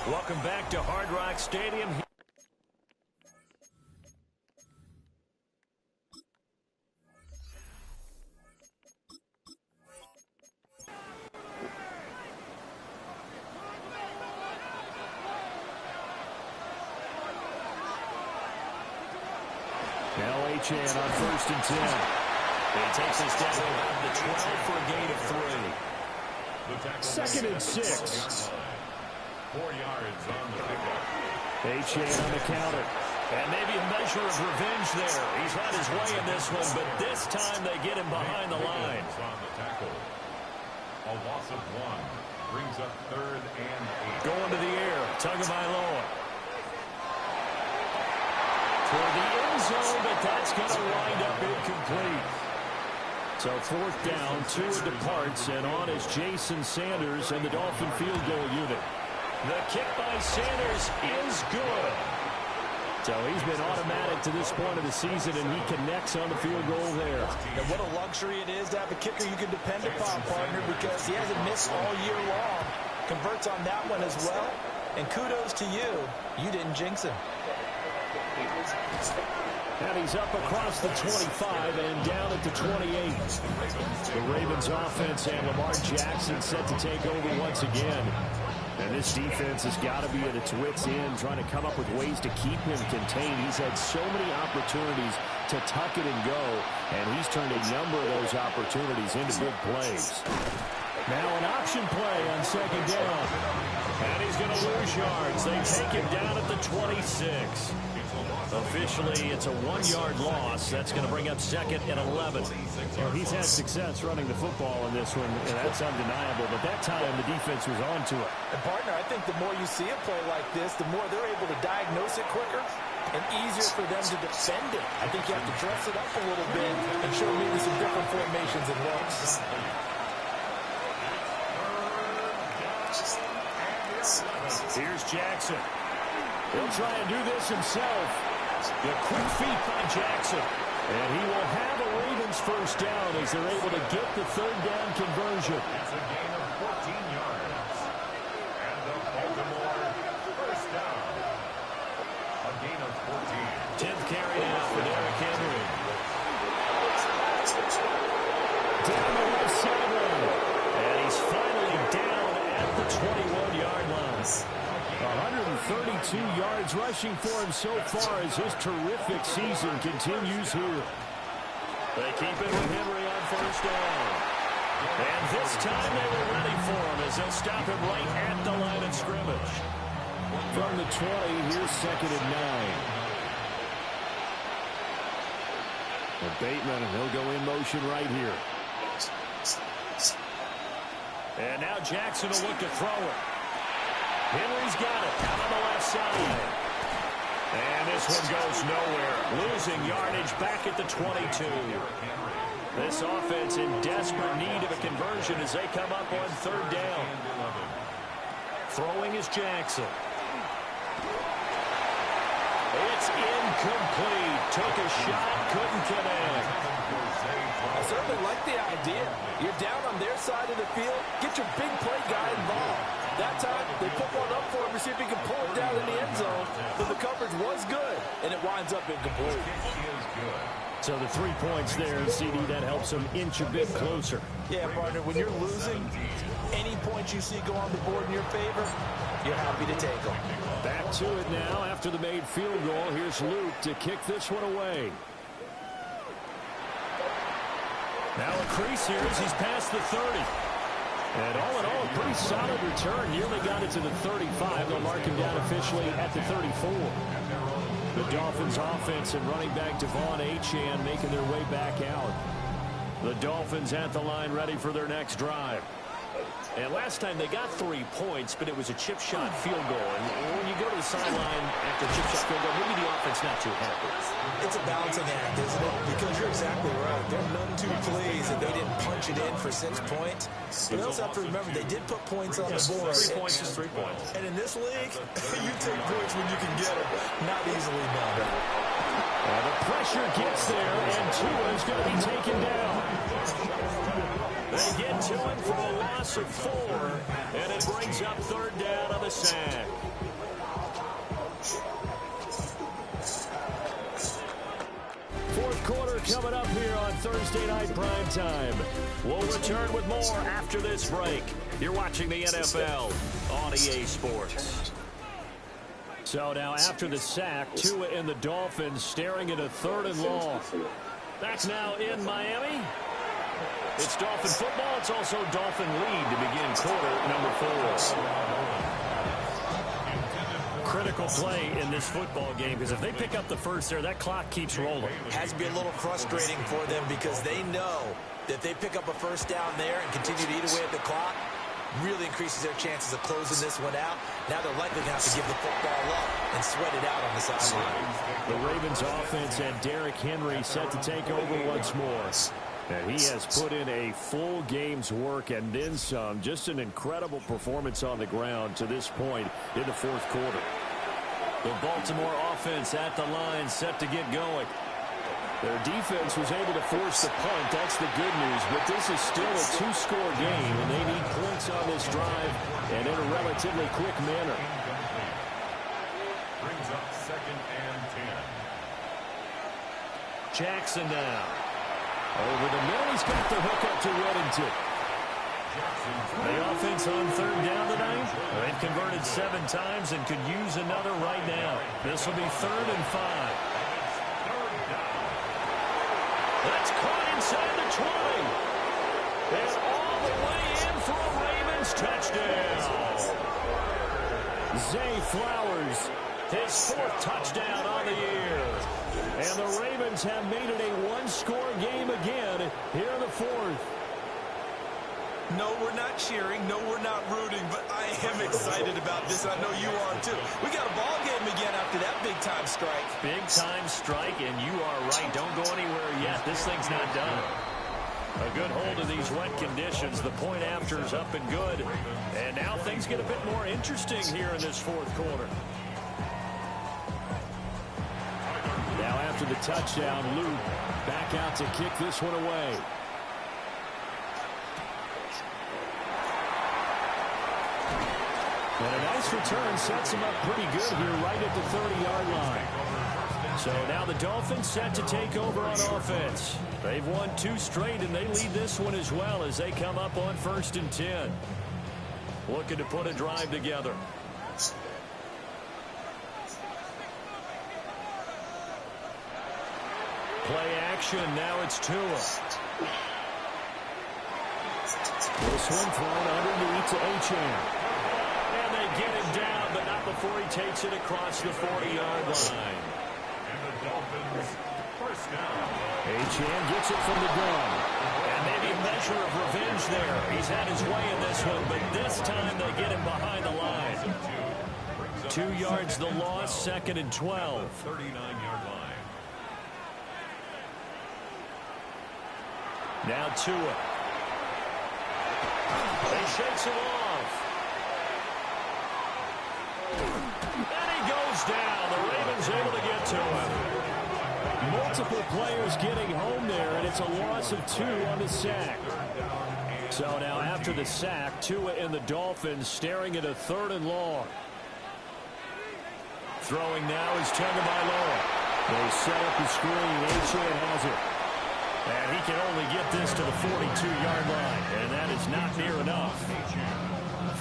Welcome back to Hard Rock Stadium. Now Achane on 1st and 10. He takes us down to about the 12 for a gain of 3. 2nd and 6. 4 yards on the pickup. Achane on the counter. And maybe a measure of revenge there. He's had his way in this one, but this time they get him behind the line. On the tackle. A loss of 1 brings up 3rd and 8. Going to the air. Tagovailoa. For the end zone, but that's going to wind up incomplete. So 4th down, Tua departs, and on is Jason Sanders and the Dolphin field goal unit. The kick by Sanders is good. So he's been automatic to this point of the season, and he connects on the field goal there. And what a luxury it is to have a kicker you can depend upon, partner, because he hasn't missed all year long. Converts on that one as well. And kudos to you. You didn't jinx him. And he's up across the 25 and down at the 28. The Ravens offense and Lamar Jackson set to take over once again. And this defense has got to be at its wits' end, trying to come up with ways to keep him contained. He's had so many opportunities to tuck it and go, and he's turned a number of those opportunities into big plays. Now an option play on 2nd down. And he's going to lose yards. They take him down at the 26. Officially, it's a 1-yard loss. That's going to bring up 2nd and 11. Well, he's had success running the football in this one, and that's undeniable. But that time, the defense was on to it. And, partner, I think the more you see a play like this, the more they're able to diagnose it quicker and easier for them to defend it. I think you have to dress it up a little bit and show maybe some different formations and looks. Here's Jackson. He'll try and do this himself. The quick feet by Jackson. And he will have a Ravens 1st down as they're able to get the 3rd down conversion. That's a gain of 14 yards. And the Baltimore 1st down. A gain of 14. 10th carry now for Derrick Henry. Down the left sideline. And he's finally down at the 21-yard line. 132 yards rushing for him so far as his terrific season continues here. They keep it with Henry on 1st down. And this time they were ready for him as they'll stop him right at the line of scrimmage. From the 20, here's 2nd and 9. And Bateman, and he'll go in motion right here. And now Jackson will look to throw it. Henry's got it out on the left side. And this one goes nowhere. Losing yardage back at the 22. This offense in desperate need of a conversion as they come up on 3rd down. Throwing is Jackson. It's incomplete. Took a shot, couldn't connect. I certainly like the idea. You're down on their side of the field. Get your big play guy involved. That time, they put one up for him to see if he can pull it down in the end zone. But the coverage was good, and it winds up incomplete. So the 3 points there, CD, that helps them inch a bit closer. Yeah, partner, when you're losing, any points you see go on the board in your favor, you're happy to take them. Back to it now after the made field goal. Here's Luke to kick this one away. Now a crease here as he's past the 30. And all in all, a pretty solid return. Nearly got it to the 35. They'll mark him down officially at the 34. The Dolphins offense and running back Devon Achane making their way back out. The Dolphins at the line ready for their next drive. And last time they got 3 points, but it was a chip shot field goal. And when you go to the sideline after a chip shot field goal, maybe the offense not too happy. It's a balancing act, isn't it? Because you're exactly right. They're none too pleased that they didn't punch it in for 6 points. But they also have to remember they did put points on the board. 3 points is 3 points. And in this league, you take points when you can get them. Not easily done. The pressure gets there, and Tua is going to be taken down. They get to him for a loss of 4, and it brings up third down on the sack. Fourth quarter coming up here on Thursday Night Primetime. We'll return with more after this break. You're watching the NFL on EA Sports. So now after the sack, Tua and the Dolphins staring at a 3rd and long. That's now in Miami. It's Dolphin football. It's also Dolphin lead to begin quarter number 4. Critical play in this football game, because if they pick up the first there, that clock keeps rolling. Has to be a little frustrating for them because they know that if they pick up a first down there and continue to eat away at the clock, really increases their chances of closing this one out. Now they're likely to have to give the football up and sweat it out on the sideline. The Ravens offense had Derrick Henry set to take over once more. And he has put in a full game's work and then some. Just an incredible performance on the ground to this point in the fourth quarter. The Baltimore offense at the line, set to get going. Their defense was able to force the punt. That's the good news. But this is still a 2-score game, and they need points on this drive and in a relatively quick manner. Brings up 2nd and 10. Jackson now. Over the middle, he's got the hook up to Reddington. The offense on 3rd down tonight. They've converted 7 times and could use another right now. This will be 3rd and 5. That's caught inside the 20. And all the way in for a Ravens touchdown. Zay Flowers, his 4th touchdown on the year. And the Ravens have made it a 1-score game again here in the 4th. No, we're not cheering. No, we're not rooting. But I am excited about this. I know you are, too. We got a ball game again after that big-time strike. Big-time strike, and you are right. Don't go anywhere yet. This thing's not done. A good hold of these wet conditions. The point after is up and good. And now things get a bit more interesting here in this fourth quarter. Now after the touchdown, Luke back out to kick this one away. And a nice return sets him up pretty good here right at the 30-yard line. So now the Dolphins set to take over on offense. They've won 2 straight, and they lead this one as well as they come up on 1st and 10. Looking to put a drive together. Play action. Now it's Tua. This one thrown underneath to Achane. And they get him down, but not before he takes it across the 40-yard line. And the Dolphins, first down. Achane gets it from the gun. And maybe a measure of revenge there. He's had his way in this one, but this time they get him behind the line. 2 yards the loss, 2nd and 12. 39-yard line. Now Tua. He shakes him off. And he goes down. The Ravens able to get to him. Multiple players getting home there, and it's a loss of 2 on the sack. So now after the sack, Tua and the Dolphins staring at a 3rd and long. Throwing now is Tagovailoa. They set up the screen. Achane has it. And he can only get this to the 42-yard line. And that is not near enough.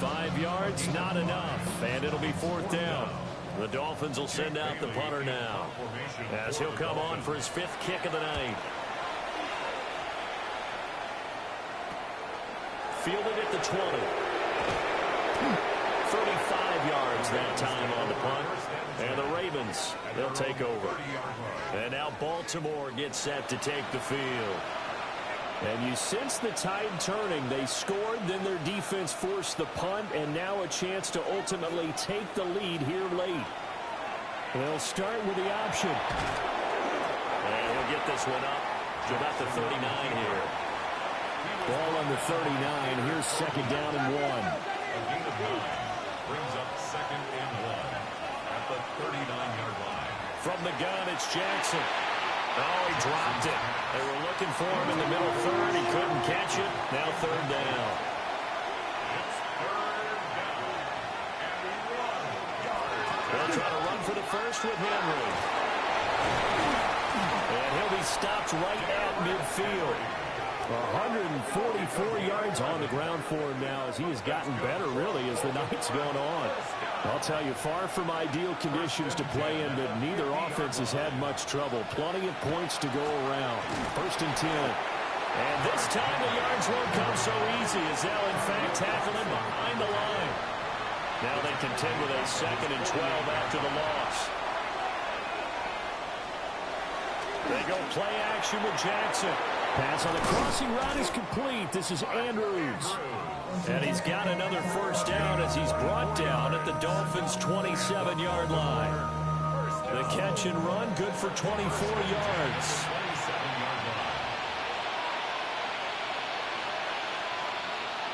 5 yards, not enough. And it'll be 4th down. The Dolphins will send out the punter now, as he'll come on for his 5th kick of the night. Fielded at the 20. 35 yards that time on the punt. And the Ravens, they'll take over. And now Baltimore gets set to take the field. And you sense the tide turning. They scored, then their defense forced the punt, and now a chance to ultimately take the lead here late. They'll start with the option. And he'll get this one up to about the 39 here. Ball on the 39. Here's 2nd down and 1. A gain of 9 brings up 2nd and 1 at the 39-yard line. From the gun, it's Jackson. Oh, he dropped it. They were looking for him in the middle third. He couldn't catch it. Now third down. They'll try to run for the first with Henry. And he'll be stopped right at midfield. 144 yards on the ground for him now as he has gotten better, really, as the night's gone on. I'll tell you, far from ideal conditions to play in, but neither offense has had much trouble. Plenty of points to go around. First and 10. And this time the yards won't come so easy as they'll, in fact, tackle him behind the line. Now they contend with a 2nd and 12 after the loss. They go play action with Jackson. Pass on the crossing route is complete. This is Andrews. And he's got another first down as he's brought down at the Dolphins' 27-yard line. The catch and run, good for 24 yards.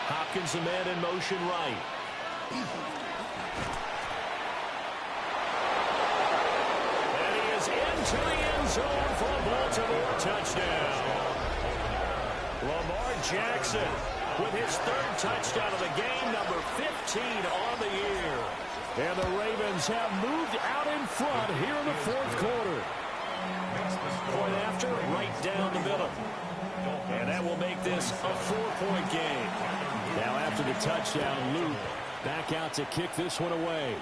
Hopkins, a man in motion right. And he is into the end zone for a Baltimore touchdown. Lamar Jackson with his 3rd touchdown of the game, number 15 on the year. And the Ravens have moved out in front here in the 4th quarter. Point after, right down the middle. And that will make this a 4-point game. Now after the touchdown, Luke back out to kick this one away.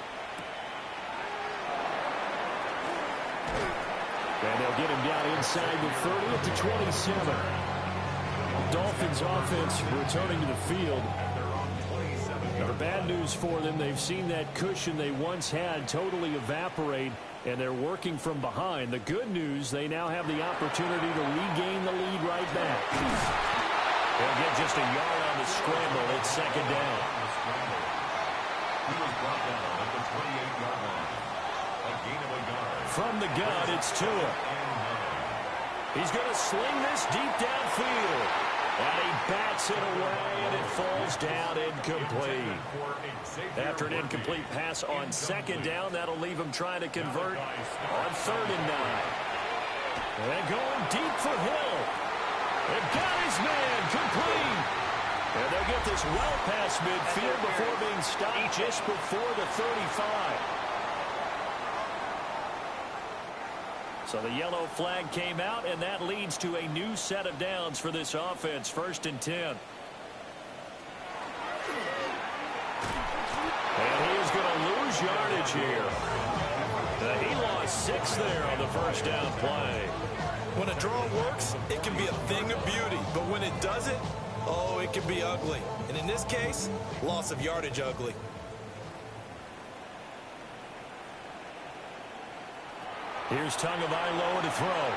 And they'll get him down inside the 30 at the 27. Dolphins offense returning to the field. Now, the bad news for them, they've seen that cushion they once had totally evaporate, and they're working from behind. The good news, they now have the opportunity to regain the lead right back. They'll get just a yard on the scramble. It's 2nd down. From the gun, it's Tua. He's going to sling this deep downfield. And he bats it away, and it falls down incomplete. After an incomplete pass on 2nd down, that'll leave him trying to convert on 3rd and 9. And going deep for Hill. And got his man complete. And they'll get this well past midfield before being stopped just before the 35. So the yellow flag came out, and that leads to a new set of downs for this offense. 1st and 10. And he is going to lose yardage here. He lost 6 there on the first down play. When a draw works, it can be a thing of beauty. But when it doesn't, oh, it can be ugly. And in this case, loss of yardage ugly. Here's Tagovailoa to throw.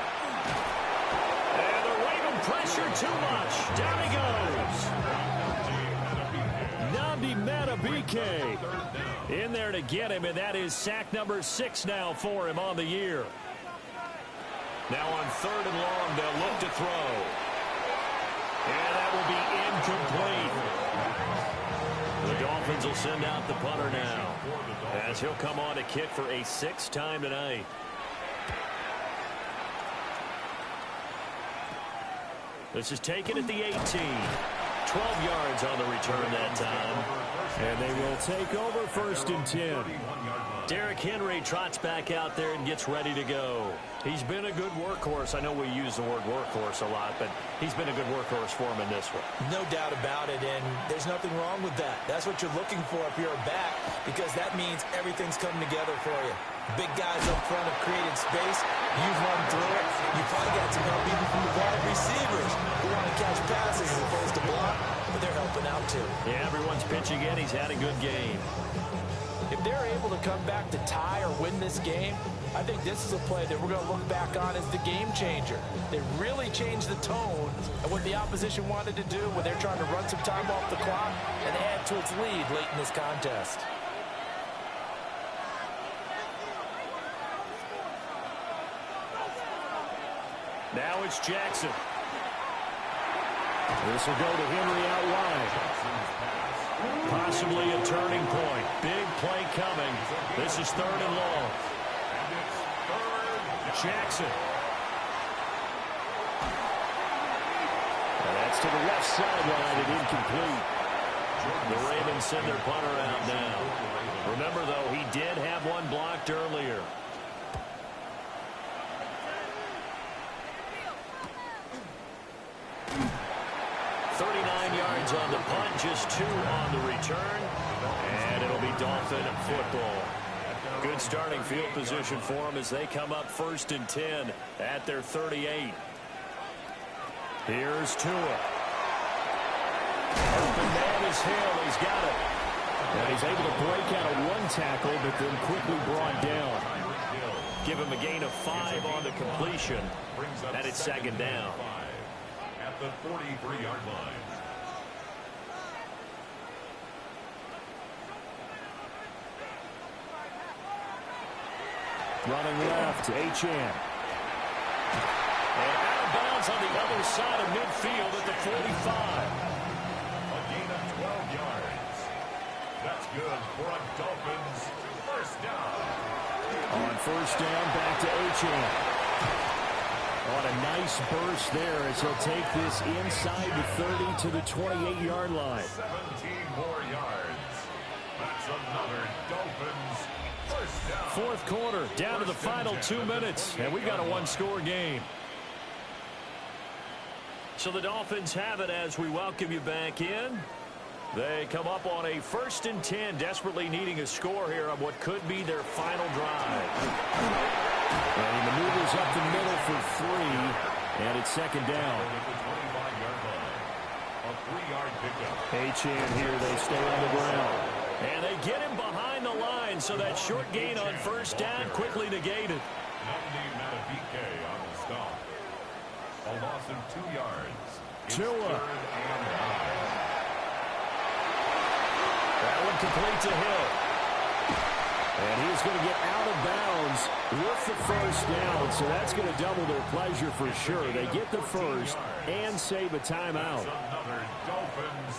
And the Raven pressure too much. Down he goes. Nnamdi Madubuike in there to get him, and that is sack number 6 now for him on the year. Now on 3rd and long, they'll look to throw. And that will be incomplete. The Dolphins will send out the punter now, as he'll come on to kick for a 6th time tonight. This is taken at the 18. 12 yards on the return that time. And they will take over 1st and 10. Derrick Henry trots back out there and gets ready to go. He's been a good workhorse. I know we use the word workhorse a lot, but he's been a good workhorse for him in this one. No doubt about it, and there's nothing wrong with that. That's what you're looking for if you're a back, because that means everything's coming together for you. Big guys up front have created space. You've run through it. You probably got some help even from the wide receivers who want to catch passes as opposed to block, but they're helping out too. Yeah, everyone's pitching in. He's had a good game. If they're able to come back to tie or win this game, I think this is a play that we're going to look back on as the game changer. They really changed the tone of what the opposition wanted to do when they're trying to run some time off the clock and add to its lead late in this contest. Now it's Jackson. This will go to Henry out wide. Possibly a turning point. Big play coming. This is 3rd and long. Jackson. to the left sideline and incomplete. The Ravens send their punter out now. Remember, though, he did have one blocked earlier. Yards on the punt, just 2 on the return, and it'll be Dolphin football. Good starting field position for them as they come up 1st and 10 at their 38. Here's Tua. Open man is Hill. He's got it. And he's able to break out of one tackle, but then quickly brought down. Give him a gain of 5 on the completion, and it's 2nd down. At the 43-yard line. Running left, Achane. And out of bounds on the other side of midfield at the 45. A gain of 12 yards. That's good for a Dolphins first down. On 1st down, back to Achane. On a nice burst there as he'll take this inside the 30 to the 28-yard line. 17 more yards. That's another Dolphins first down. 4th quarter, down to the final 2 minutes, and we've got a 1-score game. So the Dolphins have it as we welcome you back in. They come up on a 1st and 10, desperately needing a score here on what could be their final drive. And he maneuvers up the middle for 3, and it's 2nd down. A 3-yard pickup. Achane here, they stay on the ground. And they get him behind the line, so that short gain on 1st down quickly negated. Namdi Madubuike on the stop. A loss of 2 yards. It's Tua. 3rd and 9. That one complete to Hill. And he's going to get out of bounds with the 1st down, so that's going to double their pleasure for sure. They get the 1st and save a timeout. Another Dolphins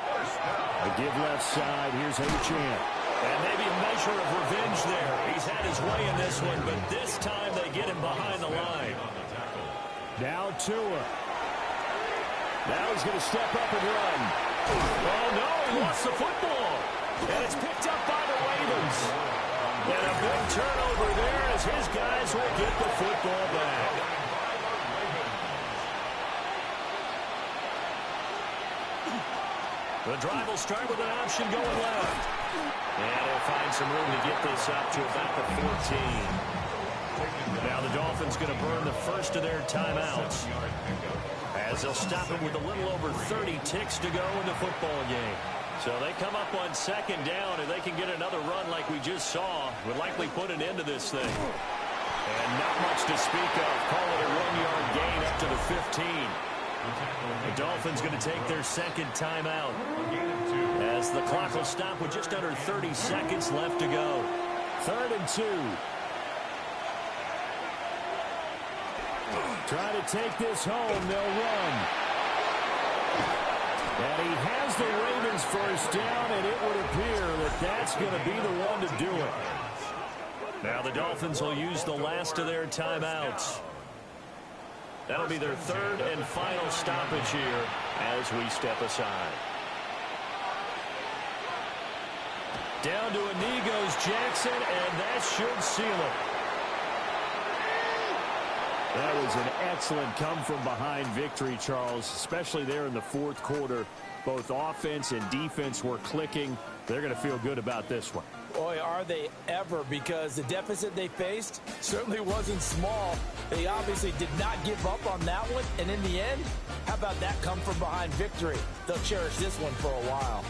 first down. A give left side. Here's Achane. And maybe a measure of revenge there. He's had his way in this one, but this time they get him behind the line. Now Tua. Now he's going to step up and run. Oh, no, he lost the football. And it's picked up by the Ravens. And a big turnover there as his guys will get the football back. The drive will start with an option going left. And they'll find some room to get this up to about the 14. Now the Dolphins going to burn the first of their timeouts as they'll stop him with a little over 30 ticks to go in the football game. So they come up on 2nd down, and they can get another run like we just saw. Would likely put an end to this thing. And not much to speak of. Call it a 1-yard gain up to the 15. The Dolphins going to take their 2nd timeout as the clock will stop with just under 30 seconds left to go. 3rd and 2. Trying to take this home. They'll run. And he has the Ravens 1st down, and it would appear that that's going to be the one to do it. Now the Dolphins will use the last of their timeouts. That'll be their 3rd and final stoppage here as we step aside. Down to a knee goes Jackson, and that should seal it. That was an excellent come-from-behind victory, Charles, especially there in the 4th quarter. Both offense and defense were clicking. They're going to feel good about this one. Boy, are they ever, because the deficit they faced certainly wasn't small. They obviously did not give up on that one, and in the end, how about that come-from-behind victory? They'll cherish this one for a while.